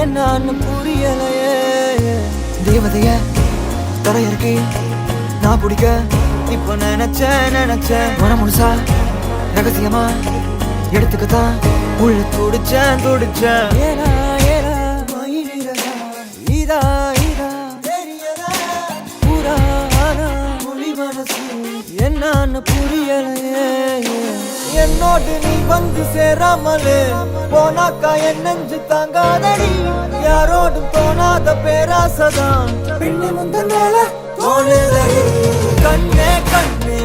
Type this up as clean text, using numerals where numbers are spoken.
என்னான்னு புரியலையே. தேவதைய தரையிறக்கி நான் பிடிக்க இப்ப நினைச்சேன் மனம் முழுசா ரகசியமா எடுத்துக்கத்தான் உள்ள துடிச்சேன். ஏலா ஏலா மயிலிறதா இதா இதா தெரியலா புராணா மொழி மனசு என்னான்னு புரியலையே. என்னோடு நீ வந்து சேராமலே போனாக்கா என் நெஞ்சு தாங்காதடி. யாரோடும் தோணாத பேராசதான் பெண்ணு முந்த மேல தோணுதடி. கண்ணே கண்ணே